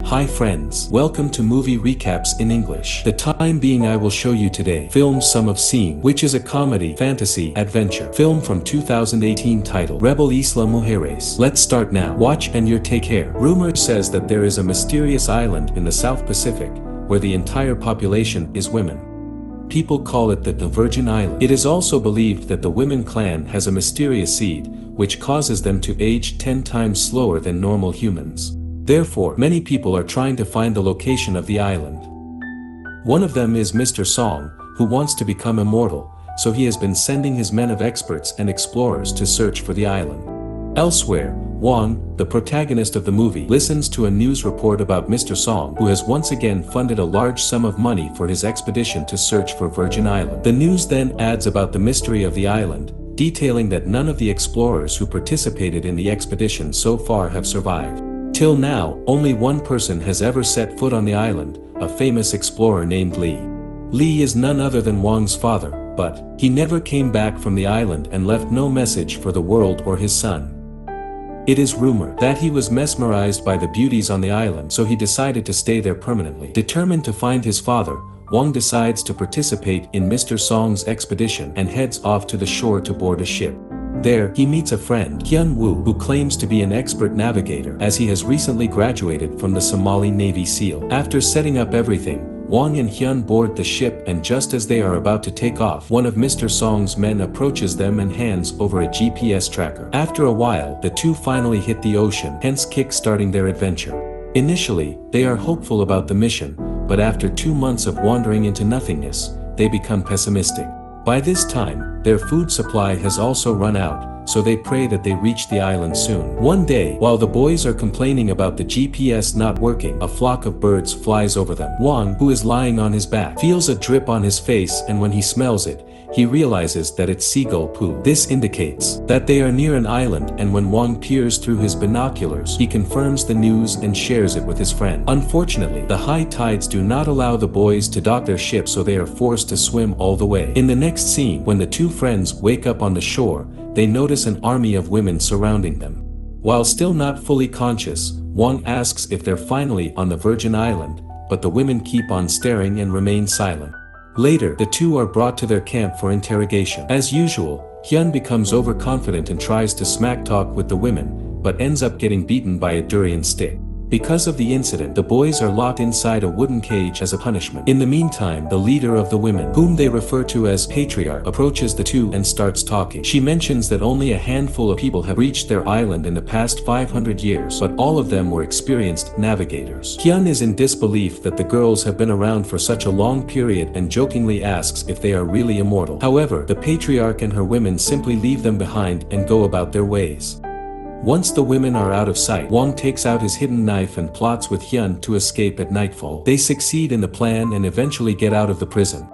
Hi friends, welcome to Movie Recaps in English. The time being I will show you today film Some of Scene, which is a comedy, fantasy, adventure film from 2018 titled Rebel Isla Mujeres. Let's start now. Watch and you take care. Rumor says that there is a mysterious island in the South Pacific, where the entire population is women. People call it the Virgin Island. It is also believed that the women clan has a mysterious seed, which causes them to age 10 times slower than normal humans. Therefore, many people are trying to find the location of the island. One of them is Mr. Song, who wants to become immortal, so he has been sending his men of experts and explorers to search for the island. Elsewhere, Wang, the protagonist of the movie, listens to a news report about Mr. Song, who has once again funded a large sum of money for his expedition to search for Virgin Island. The news then adds about the mystery of the island, detailing that none of the explorers who participated in the expedition so far have survived. Till now, only one person has ever set foot on the island, a famous explorer named Li. Li is none other than Wang's father, but he never came back from the island and left no message for the world or his son. It is rumored that he was mesmerized by the beauties on the island, so he decided to stay there permanently. Determined to find his father, Wang decides to participate in Mr. Song's expedition and heads off to the shore to board a ship. There, he meets a friend, Hyun Woo, who claims to be an expert navigator as he has recently graduated from the Somali Navy SEAL. After setting up everything, Wang and Hyun board the ship, and just as they are about to take off, one of Mr. Song's men approaches them and hands over a GPS tracker. After a while, the two finally hit the ocean, hence kick-starting their adventure. Initially, they are hopeful about the mission, but after 2 months of wandering into nothingness, they become pessimistic. By this time, their food supply has also run out, so they pray that they reach the island soon. One day, while the boys are complaining about the GPS not working, a flock of birds flies over them. Wang, who is lying on his back, feels a drip on his face, and when he smells it, he realizes that it's seagull poo. This indicates that they are near an island, and when Wang peers through his binoculars, he confirms the news and shares it with his friend. Unfortunately, the high tides do not allow the boys to dock their ship, so they are forced to swim all the way. In the next scene, when the two friends wake up on the shore, they notice an army of women surrounding them. While still not fully conscious, Wang asks if they're finally on the Virgin Island, but the women keep on staring and remain silent. Later, the two are brought to their camp for interrogation. As usual, Hyun becomes overconfident and tries to smack talk with the women, but ends up getting beaten by a durian stick. Because of the incident, the boys are locked inside a wooden cage as a punishment. In the meantime, the leader of the women, whom they refer to as patriarch, approaches the two and starts talking. She mentions that only a handful of people have reached their island in the past 500 years, but all of them were experienced navigators. Hyun is in disbelief that the girls have been around for such a long period and jokingly asks if they are really immortal. However, the patriarch and her women simply leave them behind and go about their ways. Once the women are out of sight, Wang takes out his hidden knife and plots with Hyun to escape at nightfall. They succeed in the plan and eventually get out of the prison.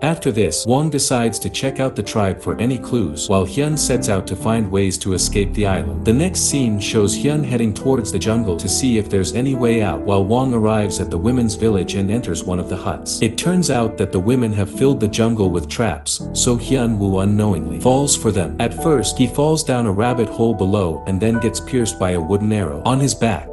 After this, Wang decides to check out the tribe for any clues, while Hyun sets out to find ways to escape the island. The next scene shows Hyun heading towards the jungle to see if there's any way out, while Wang arrives at the women's village and enters one of the huts. It turns out that the women have filled the jungle with traps, so Hyun Woo unknowingly falls for them. At first, he falls down a rabbit hole below and then gets pierced by a wooden arrow on his back.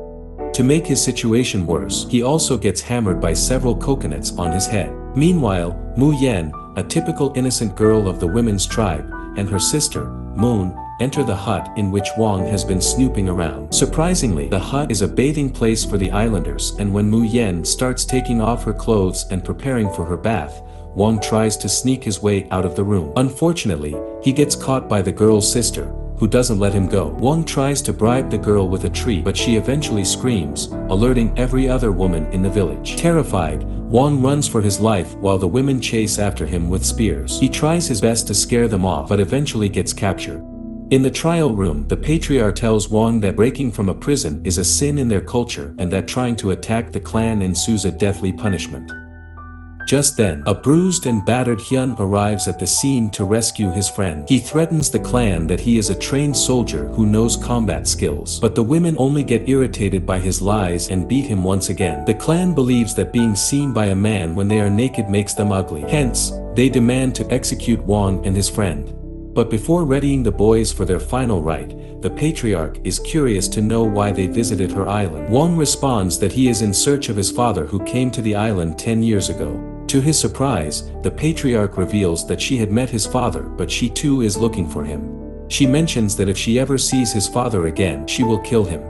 To make his situation worse, he also gets hammered by several coconuts on his head. Meanwhile, Mu Yen, a typical innocent girl of the women's tribe, and her sister, Moon, enter the hut in which Wang has been snooping around. Surprisingly, the hut is a bathing place for the islanders, and when Mu Yen starts taking off her clothes and preparing for her bath, Wang tries to sneak his way out of the room. Unfortunately, he gets caught by the girl's sister, who doesn't let him go. Wang tries to bribe the girl with a treat, but she eventually screams, alerting every other woman in the village. Terrified, Wang runs for his life while the women chase after him with spears. He tries his best to scare them off, but eventually gets captured. In the trial room, the patriarch tells Wang that breaking from a prison is a sin in their culture and that trying to attack the clan ensues a deathly punishment. Just then, a bruised and battered Hyun arrives at the scene to rescue his friend. He threatens the clan that he is a trained soldier who knows combat skills, but the women only get irritated by his lies and beat him once again. The clan believes that being seen by a man when they are naked makes them ugly. Hence, they demand to execute Wang and his friend. But before readying the boys for their final rite, the patriarch is curious to know why they visited her island. Wang responds that he is in search of his father who came to the island 10 years ago. To his surprise, the patriarch reveals that she had met his father, but she too is looking for him. She mentions that if she ever sees his father again, she will kill him.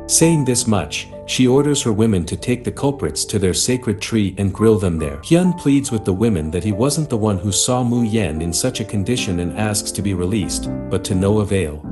Saying this much, she orders her women to take the culprits to their sacred tree and grill them there. Hyun pleads with the women that he wasn't the one who saw Mu Yen in such a condition and asks to be released, but to no avail.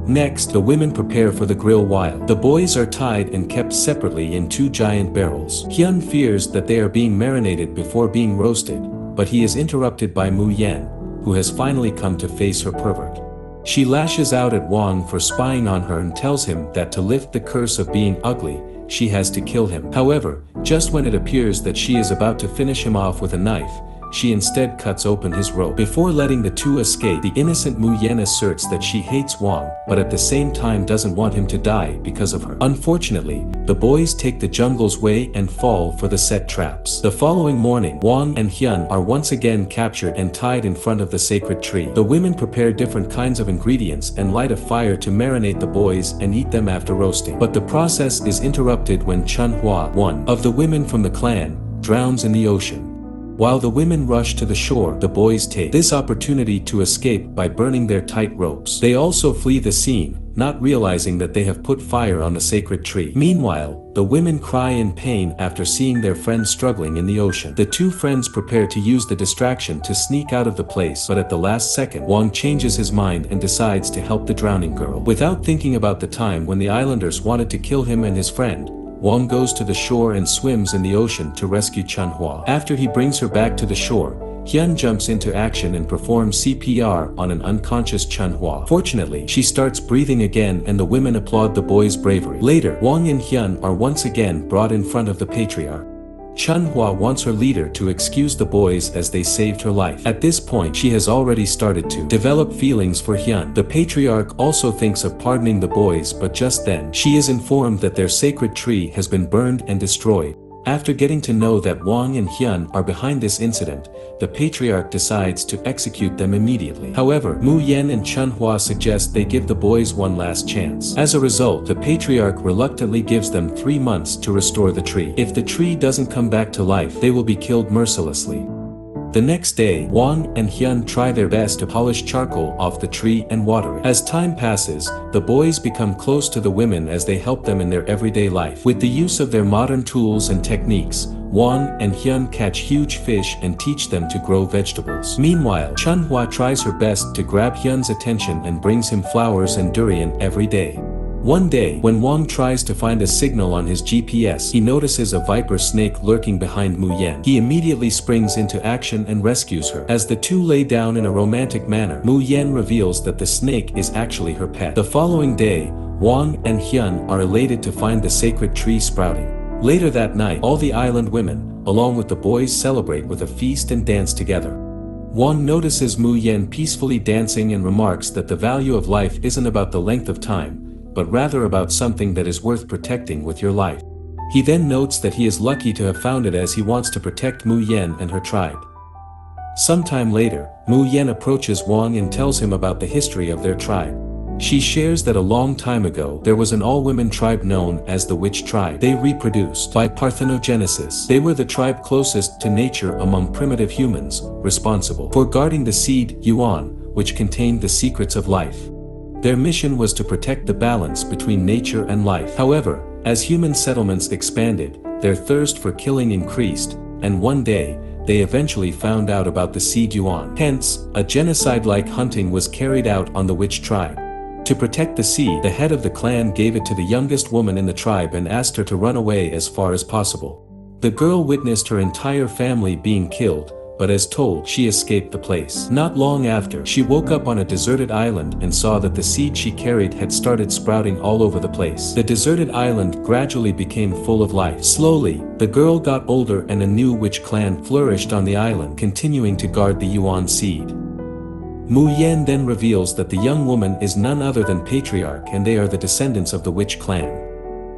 Next, the women prepare for the grill while the boys are tied and kept separately in 2 giant barrels. Hyun fears that they are being marinated before being roasted, but he is interrupted by Mu Yen, who has finally come to face her pervert. She lashes out at Wang for spying on her and tells him that to lift the curse of being ugly, she has to kill him. However, just when it appears that she is about to finish him off with a knife, she instead cuts open his robe. Before letting the two escape, the innocent Mu Yen asserts that she hates Wang, but at the same time doesn't want him to die because of her. Unfortunately, the boys take the jungle's way and fall for the set traps. The following morning, Wang and Hyun are once again captured and tied in front of the sacred tree. The women prepare different kinds of ingredients and light a fire to marinate the boys and eat them after roasting. But the process is interrupted when Chunhua, one of the women from the clan, drowns in the ocean. While the women rush to the shore, the boys take this opportunity to escape by burning their tight ropes. They also flee the scene, not realizing that they have put fire on the sacred tree. Meanwhile, the women cry in pain after seeing their friend struggling in the ocean. The two friends prepare to use the distraction to sneak out of the place, but at the last second, Wang changes his mind and decides to help the drowning girl. Without thinking about the time when the islanders wanted to kill him and his friend, Wang goes to the shore and swims in the ocean to rescue Chunhua. After he brings her back to the shore, Hyun jumps into action and performs CPR on an unconscious Chunhua. Fortunately, she starts breathing again and the women applaud the boys' bravery. Later, Wang and Hyun are once again brought in front of the patriarch. Chunhua wants her leader to excuse the boys as they saved her life. At this point, she has already started to develop feelings for Hyun. The patriarch also thinks of pardoning the boys, but just then, she is informed that their sacred tree has been burned and destroyed. After getting to know that Wang and Hyun are behind this incident, the patriarch decides to execute them immediately. However, Mu Yen and Chunhua suggest they give the boys one last chance. As a result, the patriarch reluctantly gives them 3 months to restore the tree. If the tree doesn't come back to life, they will be killed mercilessly. The next day, Wang and Hyun try their best to polish charcoal off the tree and water it. As time passes, the boys become close to the women as they help them in their everyday life. With the use of their modern tools and techniques, Wang and Hyun catch huge fish and teach them to grow vegetables. Meanwhile, Chunhua tries her best to grab Hyun's attention and brings him flowers and durian every day. One day, when Wang tries to find a signal on his GPS, he notices a viper snake lurking behind Mu Yen. He immediately springs into action and rescues her. As the two lay down in a romantic manner, Mu Yen reveals that the snake is actually her pet. The following day, Wang and Hyun are elated to find the sacred tree sprouting. Later that night, all the island women, along with the boys, celebrate with a feast and dance together. Wang notices Mu Yen peacefully dancing and remarks that the value of life isn't about the length of time, but rather about something that is worth protecting with your life. He then notes that he is lucky to have found it as he wants to protect Mu Yen and her tribe. Sometime later, Mu Yen approaches Wang and tells him about the history of their tribe. She shares that a long time ago, there was an all-women tribe known as the Witch Tribe. They reproduced by parthenogenesis. They were the tribe closest to nature among primitive humans, responsible for guarding the seed, Yuan, which contained the secrets of life. Their mission was to protect the balance between nature and life. However, as human settlements expanded, their thirst for killing increased, and one day, they eventually found out about the seed Yuan. Hence, a genocide-like hunting was carried out on the Witch Tribe. To protect the seed, the head of the clan gave it to the youngest woman in the tribe and asked her to run away as far as possible. The girl witnessed her entire family being killed, but as told, she escaped the place. Not long after, she woke up on a deserted island and saw that the seed she carried had started sprouting all over the place. The deserted island gradually became full of life. Slowly, the girl got older and a new witch clan flourished on the island, continuing to guard the Yuan seed. Mu Yen then reveals that the young woman is none other than Patriarch and they are the descendants of the witch clan.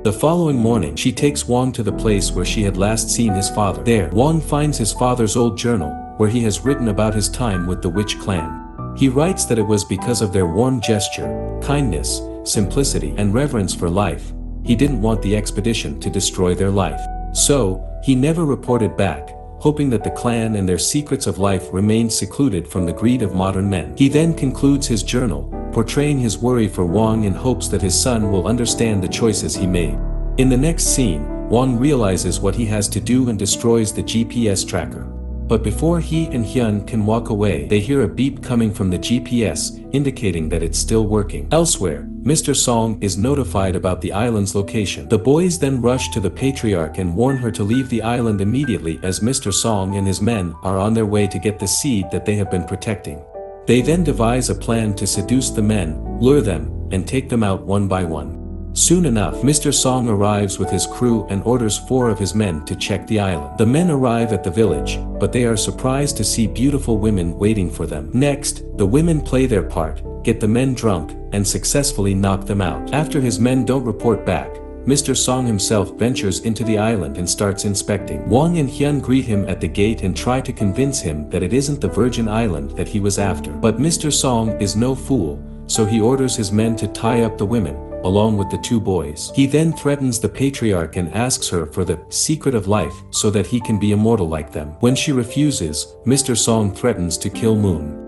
The following morning, she takes Wang to the place where she had last seen his father. There, Wang finds his father's old journal, where he has written about his time with the witch clan. He writes that it was because of their warm gesture, kindness, simplicity, and reverence for life. He didn't want the expedition to destroy their life. So, he never reported back, hoping that the clan and their secrets of life remained secluded from the greed of modern men. He then concludes his journal, portraying his worry for Wang in hopes that his son will understand the choices he made. In the next scene, Wang realizes what he has to do and destroys the GPS tracker. But before he and Hyun can walk away, they hear a beep coming from the GPS, indicating that it's still working. Elsewhere, Mr. Song is notified about the island's location. The boys then rush to the patriarch and warn her to leave the island immediately as Mr. Song and his men are on their way to get the seed that they have been protecting. They then devise a plan to seduce the men, lure them, and take them out one by one. Soon enough, Mr. Song arrives with his crew and orders 4 of his men to check the island. The men arrive at the village, but they are surprised to see beautiful women waiting for them. Next, the women play their part, get the men drunk, and successfully knock them out. After his men don't report back, Mr. Song himself ventures into the island and starts inspecting. Wang and Hyun greet him at the gate and try to convince him that it isn't the Virgin Island that he was after. But Mr. Song is no fool, so he orders his men to tie up the women, along with the 2 boys. He then threatens the patriarch and asks her for the secret of life so that he can be immortal like them. When she refuses, Mr. Song threatens to kill Moon.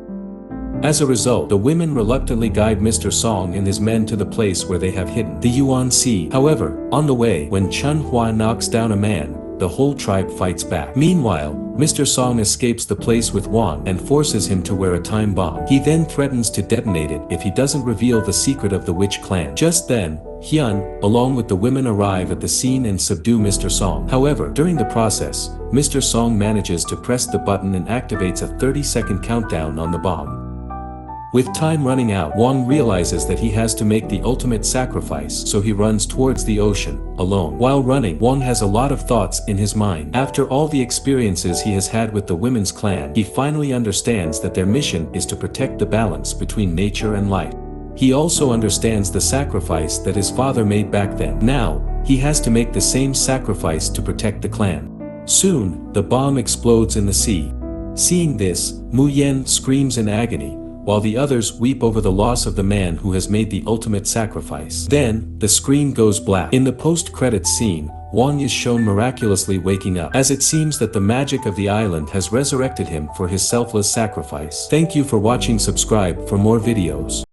As a result, the women reluctantly guide Mr. Song and his men to the place where they have hidden the Yuan Sea. However, on the way, when Chun Hua knocks down a man, the whole tribe fights back. Meanwhile, Mr. Song escapes the place with Wang and forces him to wear a time bomb. He then threatens to detonate it if he doesn't reveal the secret of the witch clan. Just then, Hyun, along with the women, arrive at the scene and subdue Mr. Song. However, during the process, Mr. Song manages to press the button and activates a 30-second countdown on the bomb. With time running out, Wang realizes that he has to make the ultimate sacrifice, so he runs towards the ocean, alone. While running, Wang has a lot of thoughts in his mind. After all the experiences he has had with the women's clan, he finally understands that their mission is to protect the balance between nature and light. He also understands the sacrifice that his father made back then. Now, he has to make the same sacrifice to protect the clan. Soon, the bomb explodes in the sea. Seeing this, Mu Yen screams in agony, while the others weep over the loss of the man who has made the ultimate sacrifice. Then, the screen goes black. In the post-credits scene, Wang is shown miraculously waking up, as it seems that the magic of the island has resurrected him for his selfless sacrifice. Thank you for watching. Subscribe for more videos.